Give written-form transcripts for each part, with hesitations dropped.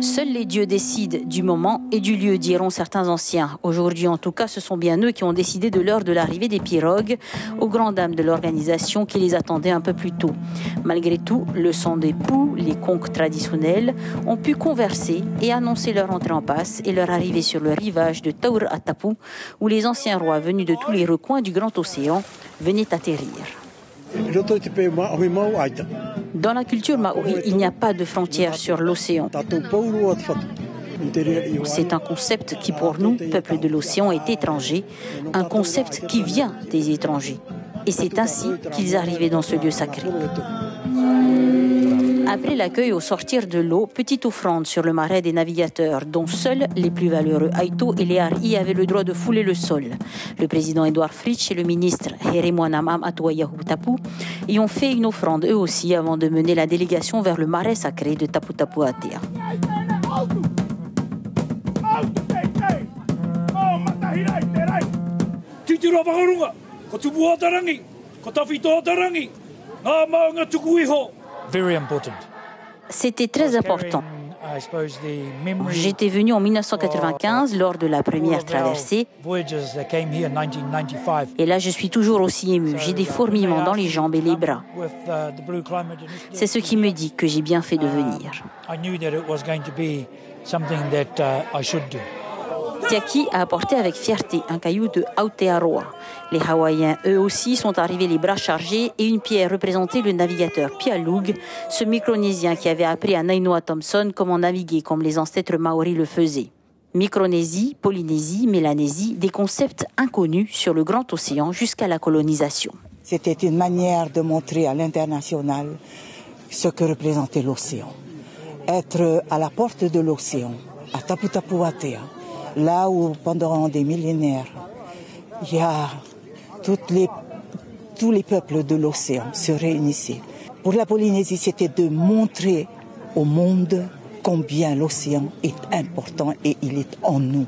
Seuls les dieux décident du moment et du lieu, diront certains anciens. Aujourd'hui, en tout cas, ce sont bien eux qui ont décidé de l'heure de l'arrivée des pirogues, aux grandes dames de l'organisation qui les attendaient un peu plus tôt. Malgré tout, le son des poux, les conques traditionnels, ont pu converser et annoncer leur entrée en passe et leur arrivée sur le rivage de Taur Atapu, où les anciens rois venus de tous les recoins du grand océan venaient atterrir. Dans la culture maori, il n'y a pas de frontière sur l'océan. C'est un concept qui, pour nous, peuple de l'océan, est étranger, un concept qui vient des étrangers. Et c'est ainsi qu'ils arrivaient dans ce lieu sacré. Après l'accueil au sortir de l'eau, petite offrande sur le marais des navigateurs, dont seuls les plus valeureux Aito et les Hari avaient le droit de fouler le sol. Le président Edouard Fritsch et le ministre Heremouanamam Atuayahu Tapu y ont fait une offrande eux aussi avant de mener la délégation vers le marais sacré de Tapu Tapu Atea. C'était très important. J'étais venu en 1995 lors de la première traversée. Et là, je suis toujours aussi ému. J'ai des fourmillements dans les jambes et les bras. C'est ce qui me dit que j'ai bien fait de venir. Tiaki a apporté avec fierté un caillou de Aotearoa. Les Hawaïens, eux aussi, sont arrivés les bras chargés et une pierre représentait le navigateur Pialug, ce Micronésien qui avait appris à Nainoa Thompson comment naviguer comme les ancêtres maoris le faisaient. Micronésie, Polynésie, Mélanésie, des concepts inconnus sur le grand océan jusqu'à la colonisation. C'était une manière de montrer à l'international ce que représentait l'océan. Être à la porte de l'océan, à Tapu Tapu Atea, là où pendant des millénaires, il y a tous les peuples de l'océan se réunissaient. Pour la Polynésie, c'était de montrer au monde combien l'océan est important et il est en nous.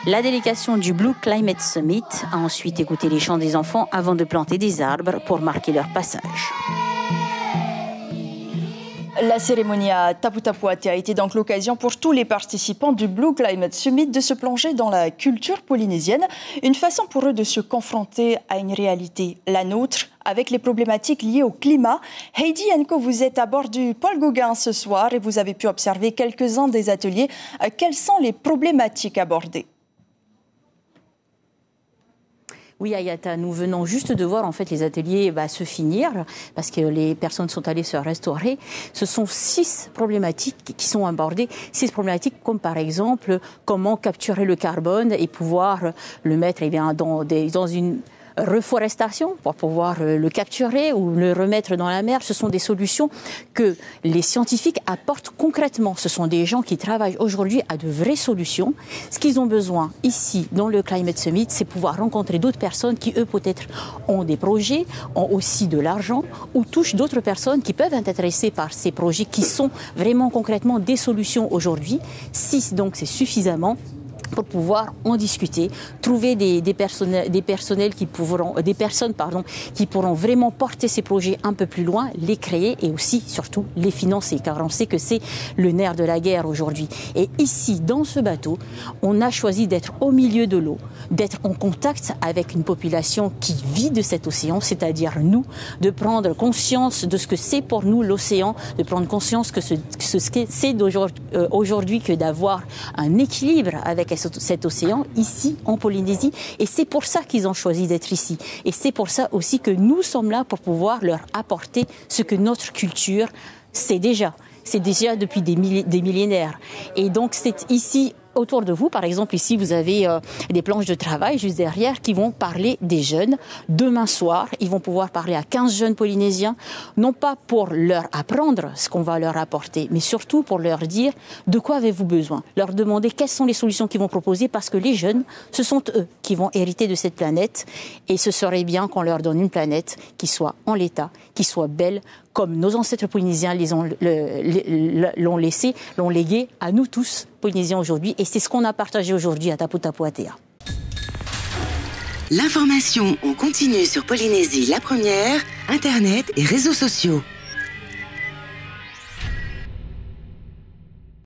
La délégation du Blue Climate Summit a ensuite écouté les chants des enfants avant de planter des arbres pour marquer leur passage. La cérémonie à Tapu Tapu Atea a été donc l'occasion pour tous les participants du Blue Climate Summit de se plonger dans la culture polynésienne, une façon pour eux de se confronter à une réalité, la nôtre, avec les problématiques liées au climat. Heidi Enko, vous êtes à bord du Paul Gauguin ce soir et vous avez pu observer quelques-uns des ateliers. Quelles sont les problématiques abordées ? Oui, Ayata, nous venons juste de voir en fait les ateliers se finir parce que les personnes sont allées se restaurer. Ce sont 6 problématiques qui sont abordées. 6 problématiques comme par exemple comment capturer le carbone et pouvoir le mettre dans une reforestation pour pouvoir le capturer ou le remettre dans la mer. Ce sont des solutions que les scientifiques apportent concrètement. Ce sont des gens qui travaillent aujourd'hui à de vraies solutions. Ce qu'ils ont besoin ici, dans le Climate Summit, c'est pouvoir rencontrer d'autres personnes qui, eux, peut-être ont des projets, ont aussi de l'argent ou touchent d'autres personnes qui peuvent être intéressées par ces projets qui sont vraiment concrètement des solutions aujourd'hui. 6, donc, c'est suffisamment pour pouvoir en discuter, trouver des personnes qui pourront vraiment porter ces projets un peu plus loin, les créer et aussi, surtout, les financer, car on sait que c'est le nerf de la guerre aujourd'hui. Et ici, dans ce bateau, on a choisi d'être au milieu de l'eau, d'être en contact avec une population qui vit de cet océan, c'est-à-dire nous, de prendre conscience de ce que c'est pour nous l'océan, de prendre conscience que c'est aujourd'hui que d'avoir un équilibre avec cet océan ici en Polynésie, et c'est pour ça qu'ils ont choisi d'être ici, et c'est pour ça aussi que nous sommes là pour pouvoir leur apporter ce que notre culture c'est déjà depuis des millénaires. Et donc c'est ici autour de vous, par exemple, ici, vous avez des planches de travail juste derrière qui vont parler des jeunes. Demain soir, ils vont pouvoir parler à 15 jeunes Polynésiens, non pas pour leur apprendre ce qu'on va leur apporter, mais surtout pour leur dire de quoi avez-vous besoin. Leur demander quelles sont les solutions qu'ils vont proposer, parce que les jeunes, ce sont eux qui vont hériter de cette planète. Et ce serait bien qu'on leur donne une planète qui soit en l'état, qui soit belle, comme nos ancêtres polynésiens l'ont légué à nous tous, Polynésiens aujourd'hui. Et c'est ce qu'on a partagé aujourd'hui à Tapu Tapu Atea. L'information en continu sur Polynésie la première, Internet et réseaux sociaux.